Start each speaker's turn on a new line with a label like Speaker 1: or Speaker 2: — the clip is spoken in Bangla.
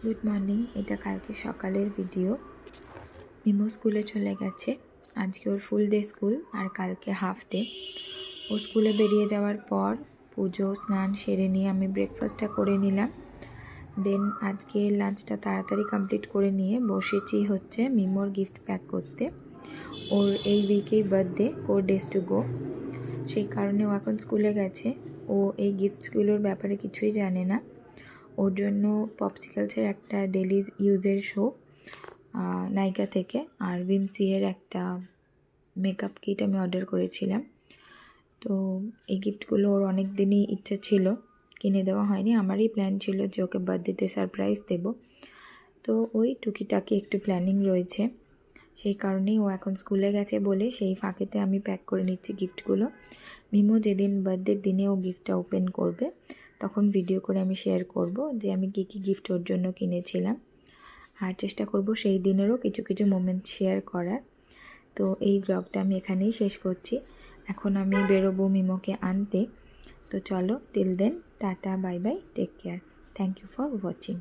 Speaker 1: Good morning. এটা কালকে সকালের ভিডিও। মিমো স্কুলে চলে গেছে। আজকে ওর ফুল ডে স্কুল আর কালকে হাফ ডে। ও স্কুলে বেরিয়ে যাওয়ার পর পুজো স্নান সেরে নিয়ে আমি ব্রেকফাস্টটা করে নিলাম। দেন আজকে লাঞ্চটা তাড়াতাড়ি কমপ্লিট করে নিয়ে বসেছি হচ্ছে মিমোর গিফট প্যাক করতে। ওর এই উইকেই বার্থডে, 4 days to go। সেই কারণে ও এখন স্কুলে গেছে। ও এই গিফটসগুলোর ব্যাপারে কিছুই জানে না। ওর জন্য পপসিকলসের একটা ডেলি ইউজের সোপ নাইকা থেকে আর ভিমসি এর একটা মেকআপ কিট আমি অর্ডার করেছিলাম। তো এই গিফটগুলো ওর অনেক দিনই ইচ্ছা ছিল, কিনে দেওয়া হয়নি। আমারই প্ল্যান ছিল যে ওকে বার্থডেতে সারপ্রাইজ দেব। তো ওই টুকিটাকি একটু প্ল্যানিং রয়েছে, সেই কারণেই ও এখন স্কুলে গেছে বলে সেই ফাঁকেতে আমি প্যাক করে নিচ্ছি গিফটগুলো। মিমো যেদিন বার্থডের দিনে ও গিফটটা ওপেন করবে তখন ভিডিও করে আমি শেয়ার করব যে আমি কী কী গিফট ওর জন্য কিনেছিলাম, আর চেষ্টা করব সেই দিনেরও কিছু কিছু মোমেন্ট শেয়ার করার। তো এই ব্লগটা আমি এখানেই শেষ করছি। এখন আমি বেরোবো মিমোকে আনতে। তো চলো, till then tata, bye bye, take care, thank you for watching.